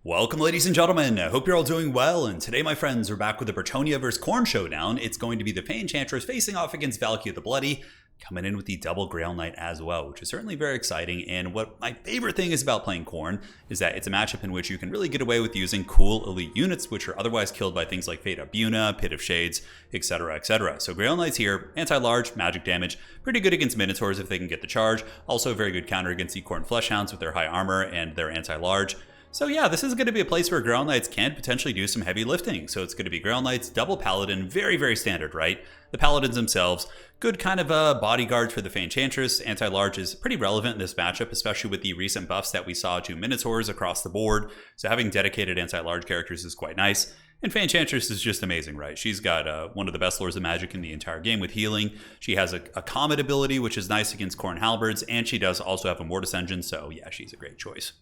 Welcome, ladies and gentlemen. I hope you're all doing well, and today, my friends, we're back with the Bretonnia vs. Khorne showdown. It's going to be the Fey Enchantress facing off against Valkyrie the Bloody, coming in with the double Grail Knight as well, which is certainly very exciting. And what my favorite thing is about playing Khorne is that it's a matchup in which you can really get away with using cool elite units, which are otherwise killed by things like Fate Abuna, Pit of Shades, etc., etc. So Grail Knights here, anti-large, magic damage, pretty good against Minotaurs if they can get the charge. Also a very good counter against the Khorne Fleshhounds with their high armor and their anti-large. So yeah, this is going to be a place where Grail Knights can potentially do some heavy lifting. So it's going to be Grail Knights, double Paladin, very, very standard, right? The Paladins themselves, good kind of bodyguards for the Fey Enchantress. Anti-large is pretty relevant in this matchup, especially with the recent buffs that we saw to Minotaurs across the board. So having dedicated anti-large characters is quite nice. And Fey Enchantress is just amazing, right? She's got one of the best lores of magic in the entire game with healing. She has a Comet ability, which is nice against Khorne Halberds, and she does also have a Mortis Engine, so yeah, she's a great choice.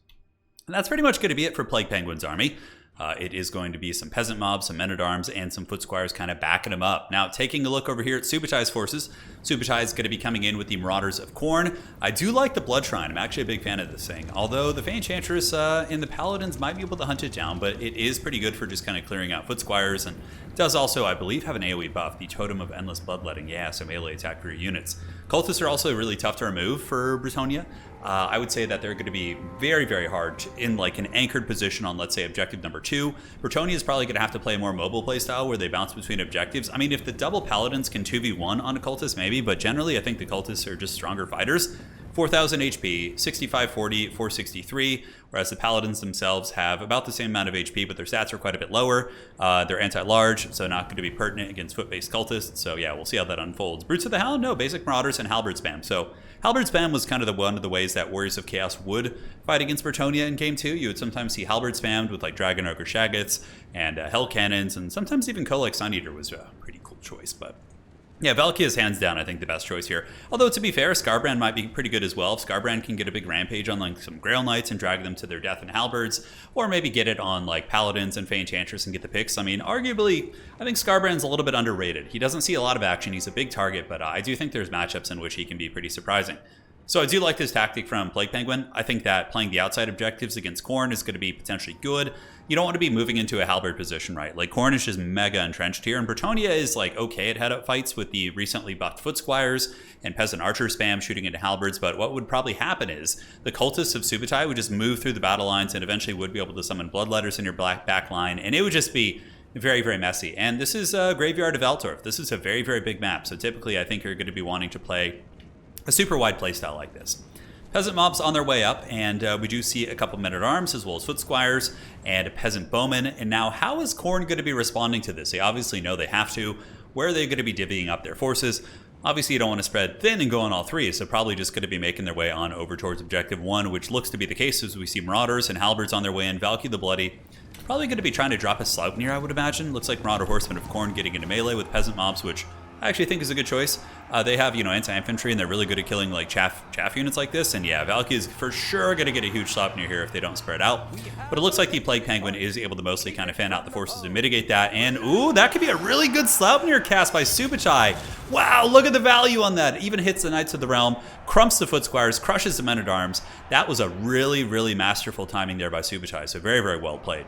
And that's pretty much going to be it for Plague Penguin's army. It is going to be some peasant mobs, some men-at-arms, and some foot squires kind of backing him up. Now, taking a look over here at Subuchai's forces, Subuchai is going to be coming in with the Marauders of Khorne. I do like the Blood Shrine. I'm actually a big fan of this thing. Although the Fey Enchantress and the Paladins might be able to hunt it down, but it is pretty good for just kind of clearing out foot squires, and does also, I believe, have an AoE buff, the Totem of Endless Bloodletting. Yeah, so melee attack for your units. Cultists are also really tough to remove for Bretonnia. I would say that they're going to be very, very hard in like an anchored position on, let's say, objective number 2. Bretonnia is probably going to have to play a more mobile playstyle where they bounce between objectives. I mean, if the double Paladins can 2v1 on a Cultist, maybe, but generally I think the Cultists are just stronger fighters. 4,000 HP, 6540, 463, whereas the Paladins themselves have about the same amount of HP, but their stats are quite a bit lower. They're anti-large, so not going to be pertinent against foot-based cultists, so yeah, we'll see how that unfolds. Brutes of the Hound? No, basic Marauders and Halberd spam. So Halberd spam was kind of one of the ways that Warriors of Chaos would fight against Bretonnia in Game 2. You would sometimes see Halberd spammed with like Dragon Ogre Shaggots and Hell Cannons, and sometimes even Kolek Sun Eater was a pretty cool choice, but yeah, Valkyrie is hands down, I think, the best choice here. Although, to be fair, Skarbrand might be pretty good as well. If Skarbrand can get a big rampage on like some Grail Knights and drag them to their death in Halberds, or maybe get it on like Paladins and Fey Enchantress and get the picks. I mean, arguably, I think Skarbrand's a little bit underrated. He doesn't see a lot of action. He's a big target, but I do think there's matchups in which he can be pretty surprising. So I do like this tactic from Plague Penguin. I think that playing the outside objectives against Khorne is going to be potentially good. You don't want to be moving into a halberd position, right? Like, Khorne is just mega entrenched here, and Bretonnia is like okay at head-up fights with the recently buffed foot squires and peasant archer spam shooting into halberds, but what would probably happen is the cultists of Subuchai would just move through the battle lines and eventually would be able to summon bloodletters in your back line, and it would just be very, very messy. And this is Graveyard of Altdorf. This is a very, very big map, so typically I think you're going to be wanting to play a super wide playstyle like this. Peasant mobs on their way up, and we do see a couple men-at-arms as well as foot squires and a peasant bowman. And now, how is Khorne going to be responding to this? They obviously know they have to. Where are they going to be divvying up their forces? Obviously, you don't want to spread thin and go on all three, so probably just going to be making their way on over towards objective 1, which looks to be the case as we see Marauders and Halberds on their way in. Valkyrie the Bloody probably going to be trying to drop a Sleipnir, I would imagine. Looks like Marauder Horsemen of Khorne getting into melee with peasant mobs, which I actually think is a good choice. They have, anti-infantry, and they're really good at killing like chaff units like this. And yeah, Valkyrie is for sure going to get a huge Sleipnir here if they don't spread out. But it looks like the Plague Penguin is able to mostly kind of fan out the forces to mitigate that. And ooh, that could be a really good Sleipnir cast by Subuchai. Wow, look at the value on that. It even hits the Knights of the Realm, crumps the foot squires, crushes the men-at-arms. That was a really, really masterful timing there by Subuchai. So very, very well played.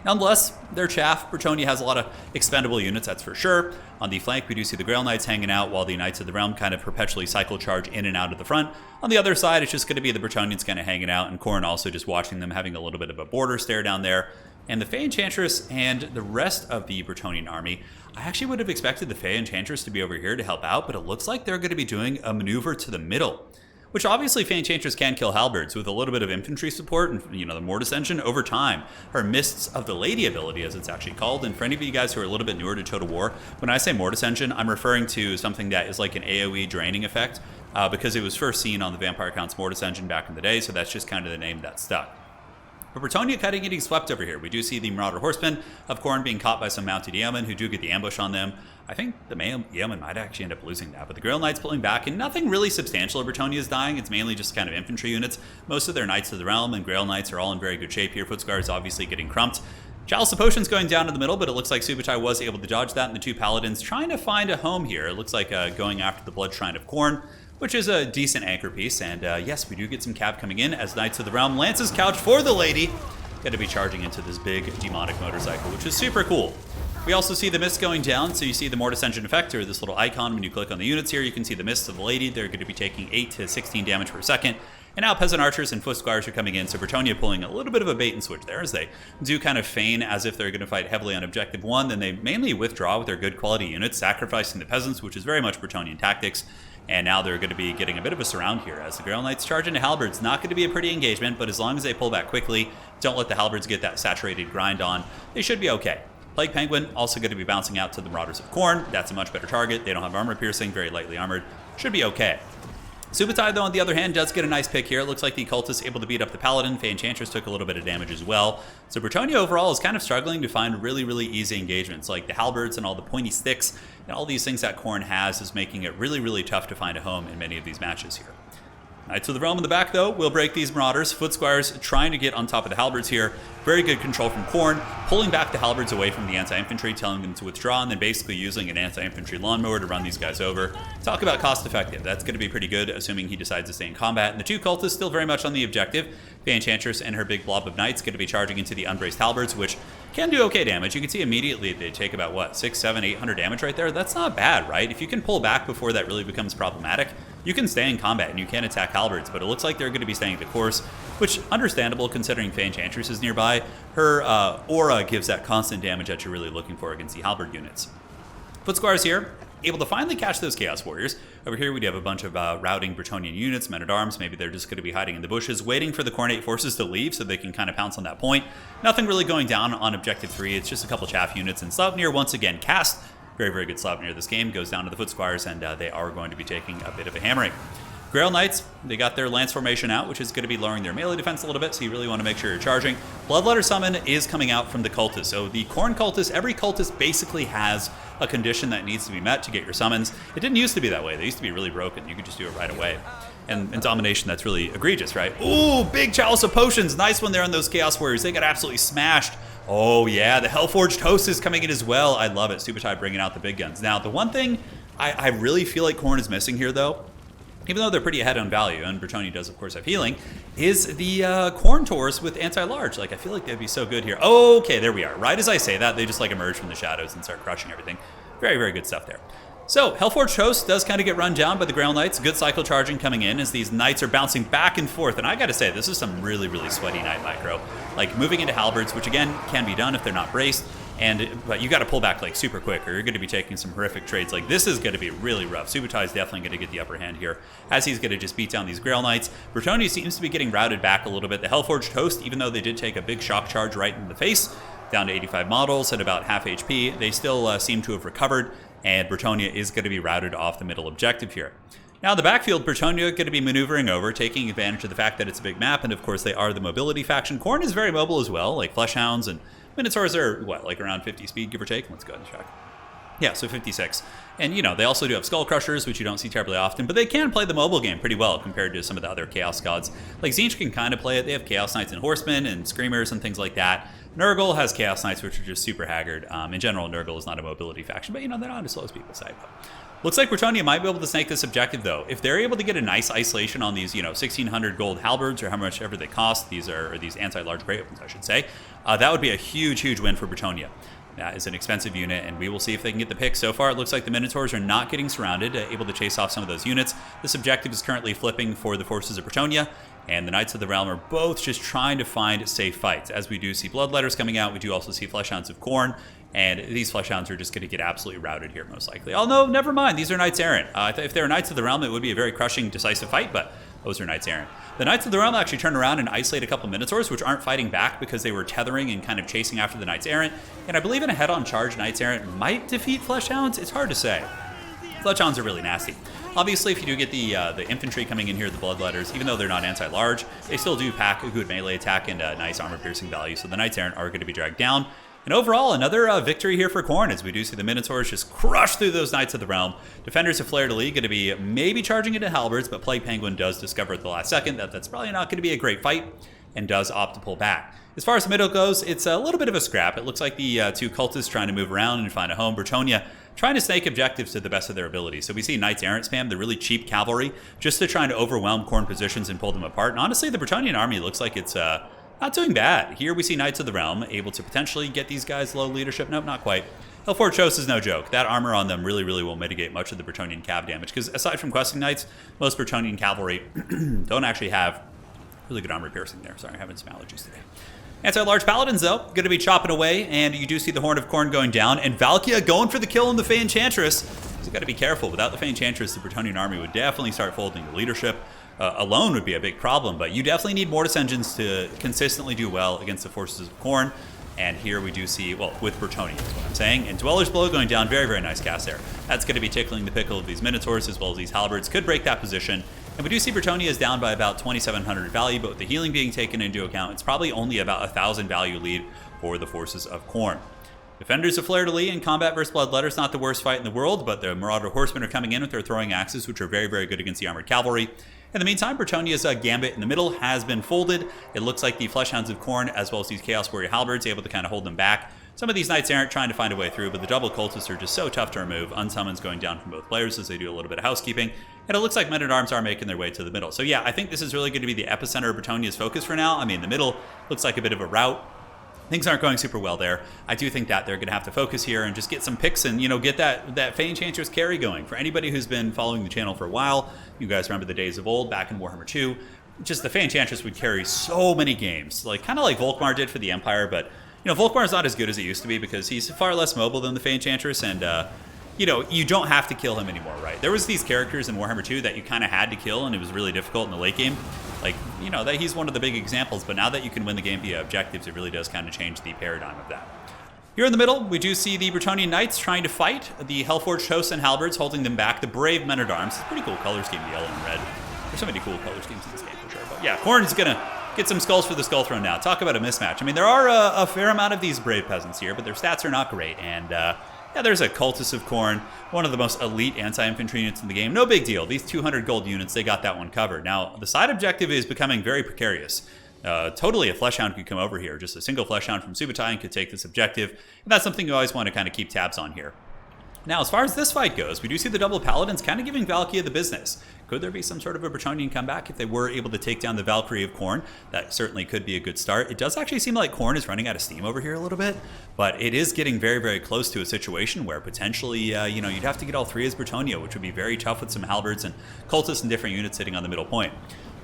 Nonetheless, they're chaff. Bretonnia has a lot of expendable units, that's for sure. On the flank, we do see the Grail Knights hanging out while the Knights of the Realm kind of perpetually cycle charge in and out of the front. On the other side, it's just going to be the Bretonnians kind of hanging out, and Khorne also just watching them, having a little bit of a border stare down there. And the Fey Enchantress and the rest of the Bretonnian army, I actually would have expected the Fey Enchantress to be over here to help out, but it looks like they're going to be doing a maneuver to the middle. Which obviously Fey Enchantress can kill halberds with a little bit of infantry support and the Mortis Engine over time. Her Mists of the Lady ability, as it's actually called. And for any of you guys who are a little bit newer to Total War, when I say Mortis Engine, I'm referring to something that is like an AoE draining effect because it was first seen on the Vampire Count's Mortis Engine back in the day, so that's just kind of the name that stuck. But Bretonnia kind of getting swept over here. We do see the Marauder Horsemen of Khorne being caught by some mounted yeomen who do get the ambush on them. I think the yeomen might actually end up losing that, but the Grail Knights pulling back, and nothing really substantial of Bretonnia is dying. It's mainly just kind of infantry units. Most of their Knights of the Realm and Grail Knights are all in very good shape here. Footscar is obviously getting crumped. Chalice of Potions going down to the middle, but it looks like Subuchai was able to dodge that, and the two Paladins trying to find a home here. It looks like going after the Blood Shrine of Khorne, which is a decent anchor piece. And yes, we do get some cav coming in as Knights of the Realm lances couch for the lady. going to be charging into this big demonic motorcycle, which is super cool. We also see the mist going down, so you see the Mortis Engine effect, or this little icon. When you click on the units here, you can see the mist of the lady. They're going to be taking 8 to 16 damage per second. And now Peasant Archers and Foot Squires are coming in, so Bretonnia pulling a little bit of a bait and switch there, as they do kind of feign as if they're going to fight heavily on Objective 1, then they mainly withdraw with their good quality units, sacrificing the peasants, which is very much Bretonnian tactics. And now they're going to be getting a bit of a surround here, as the Grail Knights charge into Halberds. Not going to be a pretty engagement, but as long as they pull back quickly, don't let the Halberds get that saturated grind on, they should be okay. Plague Penguin also going to be bouncing out to the Marauders of Khorne. That's a much better target. They don't have armor piercing, very lightly armored. Should be okay. Subutai, though, on the other hand, does get a nice pick here. It looks like the Cultist able to beat up the Paladin. Fey Enchantress took a little bit of damage as well. So Bretonnia overall is kind of struggling to find really, really easy engagements. Like the Halberds and all the pointy sticks and all these things that Khorne has is making it really, really tough to find a home in many of these matches here. Knights of the Realm in the back, though, will break these Marauders. Foot Squires trying to get on top of the Halberds here. Very good control from Khorne, pulling back the Halberds away from the anti-infantry, telling them to withdraw, and then basically using an anti-infantry lawnmower to run these guys over. Talk about cost-effective. That's going to be pretty good, assuming he decides to stay in combat. And the two Cultists still very much on the objective. Fey Enchantress and her big blob of Knights going to be charging into the unbraced Halberds, which can do okay damage. You can see immediately they take about, what, 600, 700, 800 damage right there? That's not bad, right? If you can pull back before that really becomes problematic, you can stay in combat and you can attack Halberds, but it looks like they're going to be staying the course, which understandable considering Fey Enchantress is nearby. Her aura gives that constant damage that you're really looking for against the Halberd units. Foot Squires here, able to finally catch those Chaos Warriors. Over here we do have a bunch of routing Bretonnian units, men-at-arms. Maybe they're just going to be hiding in the bushes, waiting for the Khornate forces to leave so they can kind of pounce on that point. Nothing really going down on Objective 3. It's just a couple chaff units. And Slavnir once again cast. Very, very good Slavnir this game. Goes down to the Foot Squires, and they are going to be taking a bit of a hammering. Grail Knights, they got their Lance Formation out, which is going to be lowering their melee defense a little bit, so you really want to make sure you're charging. Bloodletter Summon is coming out from the Cultist. So the Khorne Cultist, every Cultist basically has a condition that needs to be met to get your summons. It didn't used to be that way. They used to be really broken. You could just do it right away. And in Domination, that's really egregious, right? Ooh, big Chalice of Potions. Nice one there on those Chaos Warriors. They got absolutely smashed. Oh, yeah, the Hellforged Host is coming in as well. I love it. Subutai bringing out the big guns. Now, the one thing I really feel like Khorne is missing here, though, even though they're pretty ahead on value, and Bretonnia does, of course, have healing, is the Khorne Taurs with anti-large. Like, I feel like they'd be so good here. Okay, there we are. Right as I say that, they just, like, emerge from the shadows and start crushing everything. Very, very good stuff there. So, Hellforged Host does kind of get run down by the Grail Knights. Good cycle charging coming in as these Knights are bouncing back and forth. And I gotta say, this is some really, really sweaty Knight micro. Like, moving into Halberds, which again, can be done if they're not braced. But you gotta pull back, like, super quick, or you're gonna be taking some horrific trades. Like, this is gonna be really rough. Subutai is definitely gonna get the upper hand here, as he's gonna just beat down these Grail Knights. Bretonnia seems to be getting routed back a little bit. The Hellforged Host, even though they did take a big shock charge right in the face, down to 85 models at about half HP, they still seem to have recovered. And Bretonnia is going to be routed off the middle objective here. Now, the backfield, Bretonnia going to be maneuvering over, taking advantage of the fact that it's a big map, and of course they are the mobility faction. Khorne is very mobile as well, like Fleshhounds and Minotaurs are, what, like around 50 speed, give or take? Let's go ahead and check. Yeah, so 56. And, you know, they also do have Skull Crushers, which you don't see terribly often, but they can play the mobile game pretty well compared to some of the other Chaos Gods. Like, Tzeentch can kind of play it. They have Chaos Knights and Horsemen and Screamers and things like that. Nurgle has Chaos Knights, which are just super haggard. In general, Nurgle is not a mobility faction, but, you know, they're not as slow as people say. But looks like Bretonnia might be able to snake this objective, though. If they're able to get a nice isolation on these, you know, 1,600 gold halberds, or how much ever they cost, these anti-large great weapons, I should say, that would be a huge, huge win for Bretonnia. That is an expensive unit, and we will see if they can get the pick. So far, it looks like the Minotaurs are not getting surrounded, able to chase off some of those units. This objective is currently flipping for the forces of Bretonnia, and the Knights of the Realm are both just trying to find safe fights. As we do see Bloodletters coming out, we do also see Fleshhounds of Khorne, and these Fleshhounds are just going to get absolutely routed here, most likely. Oh, no, never mind. These are Knights Errant. If they were Knights of the Realm, it would be a very crushing, decisive fight, but those are Knights Errant. The Knights of the Realm actually turn around and isolate a couple Minotaurs, which aren't fighting back because they were tethering and kind of chasing after the Knights Errant. And I believe in a head-on charge, Knights Errant might defeat Fleshhounds. It's hard to say. Fleshhounds are really nasty. Obviously, if you do get the infantry coming in here, the Bloodletters, even though they're not anti-large, they still do pack a good melee attack and a nice armor-piercing value. So the Knights Errant are going to be dragged down. And overall, another victory here for Khorne, as we do see the Minotaurs just crush through those Knights of the Realm. Defenders of Fleur-de-Lis going to be maybe charging into Halberds, but Plague Penguin does discover at the last second that that's probably not going to be a great fight, and does opt to pull back. As far as the middle goes, it's a little bit of a scrap. It looks like the two cultists trying to move around and find a home. Bretonnia trying to snake objectives to the best of their ability. So we see Knights Errant spam, the really cheap cavalry, just to try to overwhelm Khorne positions and pull them apart. And honestly, the Bretonnian army looks like it's not doing bad. Here we see Knights of the Realm able to potentially get these guys low leadership. Nope, not quite. Hellforge Host is no joke. That armor on them really, really will mitigate much of the Bretonnian cav damage, because aside from questing knights, most Bretonnian cavalry don't actually have really good armor piercing there. Sorry, I'm having some allergies today. Anti-large paladins, though, going to be chopping away, and you do see the Horn of Khorne going down, and Valkia going for the kill on the Fey Enchantress. You've got to be careful. Without the Fey Enchantress, the Bretonnian army would definitely start folding to leadership. Alone would be a big problem, but you definitely need Mortis engines to consistently do well against the forces of Khorne. And here we do see, well, with Bretonnia is what I'm saying. And Dweller's Blow going down, very, very nice cast there. That's going to be tickling the pickle of these Minotaurs as well as these Halberds. Could break that position. And we do see Bretonnia is down by about 2,700 value, but with the healing being taken into account, it's probably only about 1,000 value lead for the forces of Khorne. Defenders of Fleur-de-Lis in combat versus Bloodletter is not the worst fight in the world, but the Marauder Horsemen are coming in with their throwing axes, which are very, very good against the armored cavalry. In the meantime, Bretonnia's gambit in the middle has been folded. It looks like the Fleshhounds of Khorne, as well as these Chaos Warrior Halberds, able to kind of hold them back. Some of these Knights Errant trying to find a way through, but the double Cultists are just so tough to remove. Unsummons going down from both players as they do a little bit of housekeeping. And it looks like Men-at-Arms are making their way to the middle. So yeah, I think this is really going to be the epicenter of Bretonnia's focus for now. I mean, the middle looks like a bit of a rout. Things aren't going super well there. I do think that they're going to have to focus here and just get some picks and, you know, get that Fey Enchantress carry going. For anybody who's been following the channel for a while, you guys remember the days of old back in Warhammer 2. Just the Fey Enchantress would carry so many games, like kind of like Volkmar did for the Empire, but, you know, Volkmar's not as good as it used to be because he's far less mobile than the Fey Enchantress, and, you know, you don't have to kill him anymore, right? There was these characters in Warhammer 2 that you kind of had to kill, and it was really difficult in the late game. Like, you know, that he's one of the big examples, but now that you can win the game via objectives, it really does kind of change the paradigm of that. Here in the middle, we do see the Bretonnian Knights trying to fight, the Hellforged Hosts and Halberds holding them back, the Brave Men-at-Arms. It's a pretty cool color scheme, the yellow and red. There's so many cool color schemes in this game, for sure. But yeah, Khorne's going to get some skulls for the Skull Throne now. Talk about a mismatch. I mean, there are a fair amount of these Brave Peasants here, but their stats are not great, and yeah, there's a Cultist of Khorne, one of the most elite anti-infantry units in the game. No big deal. These 200 gold units, they got that one covered. Now, the side objective is becoming very precarious. Totally a Fleshhound could come over here. Just a single Fleshhound from Subutai could take this objective. And that's something you always want to kind of keep tabs on here. Now, as far as this fight goes, we do see the double Paladins kind of giving Valkia the business. Could there be some sort of a Bretonnian comeback if they were able to take down the Valkyrie of Khorne? That certainly could be a good start. It does actually seem like Khorne is running out of steam over here a little bit, but it is getting very, very close to a situation where potentially, you know, you'd have to get all three as Bretonnia, which would be very tough with some Halberds and Cultists and different units sitting on the middle point.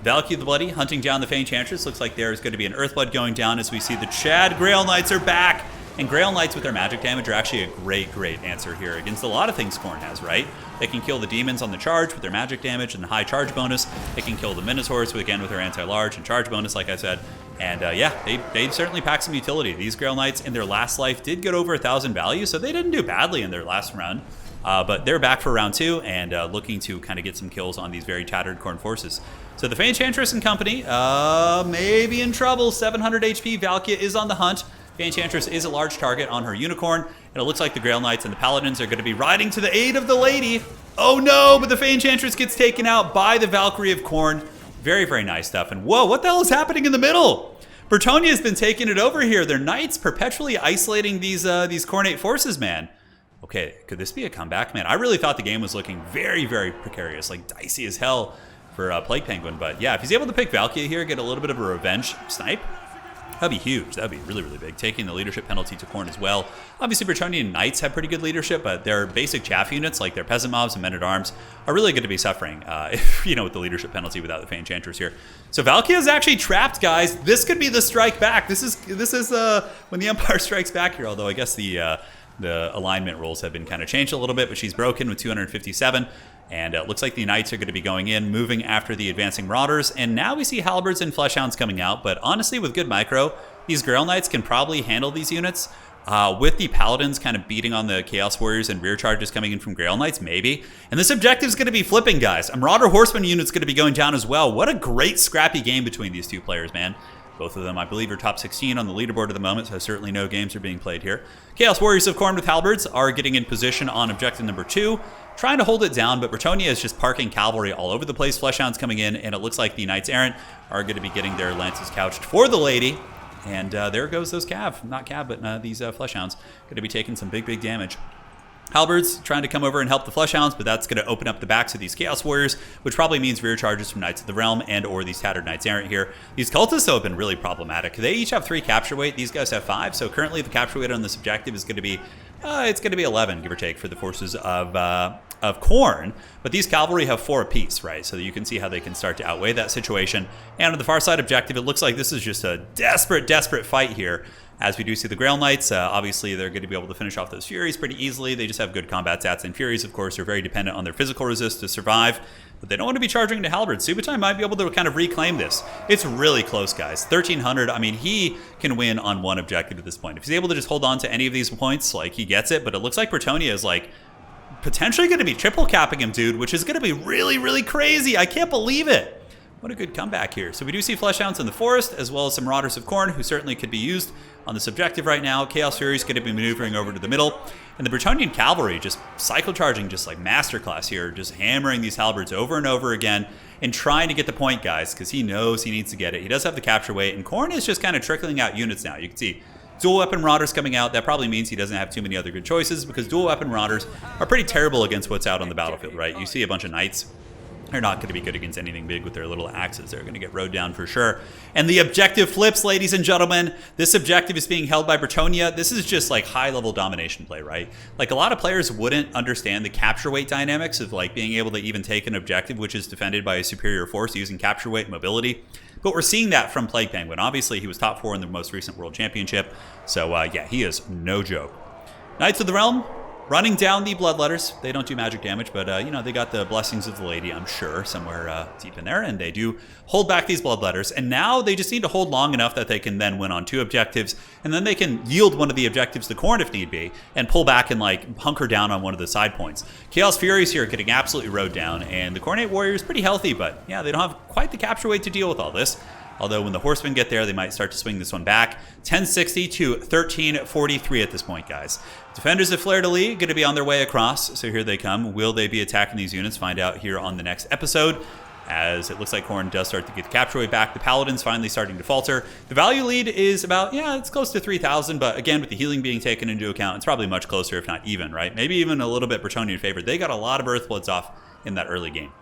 Valkia the Bloody hunting down the Fey Enchantress. Looks like there's going to be an Earthblood going down as we see the Chad Grail Knights are back. And Grail Knights with their magic damage are actually a great, great answer here against a lot of things Khorne has, right? They can kill the demons on the charge with their magic damage and the high charge bonus. They can kill the Minotaurs, again, with their anti-large and charge bonus, like I said. And yeah, they certainly pack some utility. These Grail Knights in their last life did get over 1,000 value, so they didn't do badly in their last run. But they're back for round 2 and looking to kind of get some kills on these very tattered Khorne forces. So the Fey Enchantress and company may be in trouble. 700 HP. Valkia is on the hunt. Fey Enchantress is a large target on her Unicorn, and it looks like the Grail Knights and the Paladins are going to be riding to the aid of the lady. Oh no, but the Fey Enchantress gets taken out by the Valkyrie of Khorne. Very, very nice stuff. And whoa, what the hell is happening in the middle? Bretonnia has been taking it over here. Their Knights perpetually isolating these Khornate forces, man. Okay, could this be a comeback? Man, I really thought the game was looking very, very precarious, like dicey as hell for Plague Penguin. But yeah, if he's able to pick Valkia here, get a little bit of a revenge snipe, that'd be huge. That'd be really, really big. Taking the leadership penalty to Khorne as well. Obviously, Bretonnian Knights have pretty good leadership, but their basic chaff units, like their Peasant Mobs and Men-at-Arms, are really going to be suffering, if, you know, with the leadership penalty without the Fey Enchantress here. So Valkia is actually trapped, guys. This could be the strike back. This is when the Empire strikes back here, although I guess the alignment rules have been kind of changed a little bit, but she's broken with 257. And it looks like the Knights are going to be going in, moving after the advancing Marauders. And now we see Halberds and Fleshhounds coming out. But honestly, with good micro, these Grail Knights can probably handle these units. With the Paladins kind of beating on the Chaos Warriors and rear charges coming in from Grail Knights, maybe. And this objective is going to be flipping, guys. A Marauder Horseman unit's going to be going down as well. What a great scrappy game between these two players, man. Both of them, I believe, are top 16 on the leaderboard at the moment, so certainly no games are being played here. Chaos Warriors of Khorne with Halberds are getting in position on objective number 2, trying to hold it down, but Bretonnia is just parking cavalry all over the place. Fleshhounds coming in, and it looks like the Knights Errant are going to be getting their lances couched for the lady. And there goes those cav. Not cav, but these Fleshhounds. Going to be taking some big, big damage. Halberds trying to come over and help the Fleshhounds, but that's going to open up the backs of these Chaos Warriors, which probably means rear charges from Knights of the Realm and or these Tattered Knights Errant here. These Cultists, though, have been really problematic. They each have 3 capture weight. These guys have 5, so currently the capture weight on this objective is going to be, it's going to be 11, give or take, for the forces of Khorne, but these cavalry have 4 apiece, right? So you can see how they can start to outweigh that situation. And on the far side objective, it looks like this is just a desperate fight here. As we do see the Grail Knights, obviously they're going to be able to finish off those Furies pretty easily. They just have good combat stats, and Furies, of course, are very dependent on their physical resist to survive, but they don't want to be charging into Halberds. Subutai might be able to kind of reclaim this. It's really close, guys. 1,300, I mean, he can win on one objective at this point. If he's able to just hold on to any of these points, like, he gets it, but it looks like Bretonnia is, like, potentially going to be triple capping him, dude, which is going to be really crazy. I can't believe it. What a good comeback here. So we do see Fleshhounds in the forest, as well as some Marauders of Khorne, who certainly could be used on this objective right now. Chaos Fury is going to be maneuvering over to the middle. And the Bretonnian Cavalry just cycle charging, just like masterclass here, just hammering these halberds over and over again and trying to get the point, guys, because he knows he needs to get it. He does have the capture weight, and Khorne is just kind of trickling out units now. You can see dual weapon Marauders coming out. That probably means he doesn't have too many other good choices, because dual weapon Marauders are pretty terrible against what's out on the battlefield, right? You see a bunch of Knights. They're not going to be good against anything big with their little axes. They're going to get rode down for sure. And the objective flips, ladies and gentlemen. This objective is being held by Bretonnia. This is just like high-level domination play, right? Like, a lot of players wouldn't understand the capture weight dynamics of like being able to even take an objective which is defended by a superior force using capture weight mobility. But we're seeing that from Plague Penguin. Obviously, he was top 4 in the most recent World Championship. So, yeah, he is no joke. Knights of the Realm, running down the Bloodletters. They don't do magic damage, but, you know, they got the Blessings of the Lady, I'm sure, somewhere deep in there. And they do hold back these Bloodletters. And now they just need to hold long enough that they can then win on 2 objectives. And then they can yield one of the objectives to Khorne if need be, and pull back and, like, hunker down on one of the side points. Chaos Furies here getting absolutely rode down. And the Khornate Warrior is pretty healthy, but, yeah, they don't have quite the capture weight to deal with all this. Although when the Horsemen get there, they might start to swing this one back. 1060 to 1343 at this point, guys. Defenders of Fleur-de-Lis going to be on their way across, so here they come. Will they be attacking these units? Find out here on the next episode, as it looks like Khorne does start to get the capture weight back. The Paladins finally starting to falter. The value lead is about, yeah, it's close to 3,000, but again, with the healing being taken into account, it's probably much closer, if not even, right? Maybe even a little bit Bretonnian favored. They got a lot of Earthbloods off in that early game.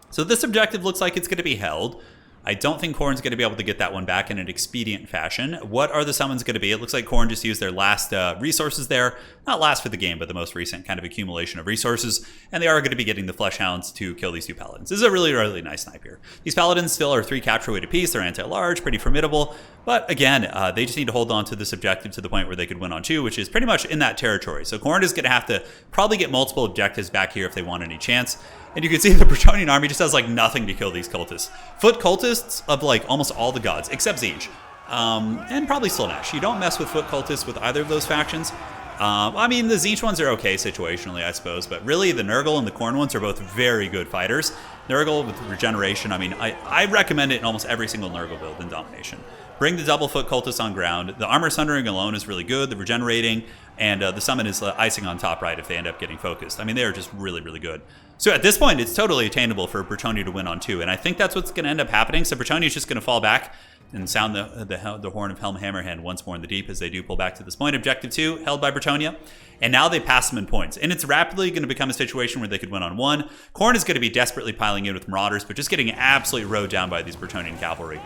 So this objective looks like it's going to be held. I don't think Khorne's going to be able to get that one back in an expedient fashion. What are the summons going to be? It looks like Khorne just used their last resources there. Not last for the game, but the most recent kind of accumulation of resources. And they are going to be getting the Fleshhounds to kill these 2 Paladins. This is a really nice snipe here. These Paladins still are 3 capture weight apiece. They're anti-large, pretty formidable. But again, they just need to hold on to this objective to the point where they could win on 2, which is pretty much in that territory. So Khorne is going to have to probably get multiple objectives back here if they want any chance. And you can see the Bretonnian army just has like nothing to kill these cultists. Foot cultists of like almost all the gods, except Tzeentch. And probably Slaanesh. You don't mess with foot cultists with either of those factions. I mean, the Tzeentch ones are okay situationally, I suppose. But really, the Nurgle and the Khorne ones are both very good fighters. Nurgle with regeneration, I mean, I recommend it in almost every single Nurgle build in Domination. Bring the double foot cultists on ground. The armor sundering alone is really good. The regenerating and the summon is icing on top, right, if they end up getting focused. I mean, they are just really good. So at this point, it's totally attainable for Bretonnia to win on 2, and I think that's what's going to end up happening. So Bretonnia is just going to fall back and sound the horn of Helm Hammerhand once more in the deep as they do pull back to this point. Objective 2 held by Bretonnia, and now they pass them in points. And it's rapidly going to become a situation where they could win on 1. Khorne is going to be desperately piling in with Marauders, but just getting absolutely rode down by these Bretonnian cavalry.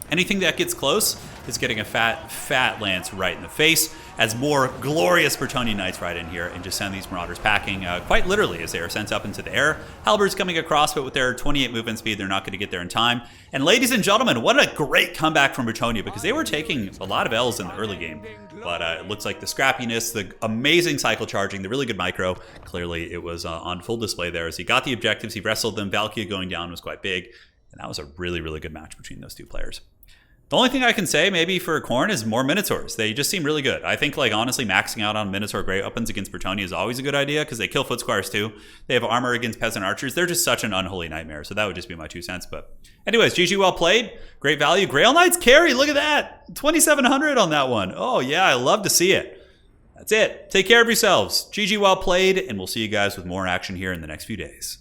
Anything that gets close is getting a fat lance right in the face, as more glorious Bretonnian Knights ride in here and just send these Marauders packing, quite literally, as they are sent up into the air. Halberds coming across, but with their 28 movement speed, they're not going to get there in time. And ladies and gentlemen, what a great comeback from Bretonnia, because they were taking a lot of L's in the early game. But it looks like the scrappiness, the amazing cycle charging, the really good micro, clearly it was on full display there as he got the objectives, he wrestled them. Valkia going down was quite big, and that was a really good match between those 2 players. The only thing I can say maybe for Khorne is more Minotaurs. They just seem really good. I think, like, honestly, maxing out on Minotaur Great Weapons against Bretonnia is always a good idea because they kill Foot Squires too. They have armor against Peasant Archers. They're just such an unholy nightmare. So that would just be my 2 cents. But anyways, GG, well played. Great value. Grail Knights carry. Look at that. 2,700 on that one. Oh, yeah, I love to see it. That's it. Take care of yourselves. GG, well played. And we'll see you guys with more action here in the next few days.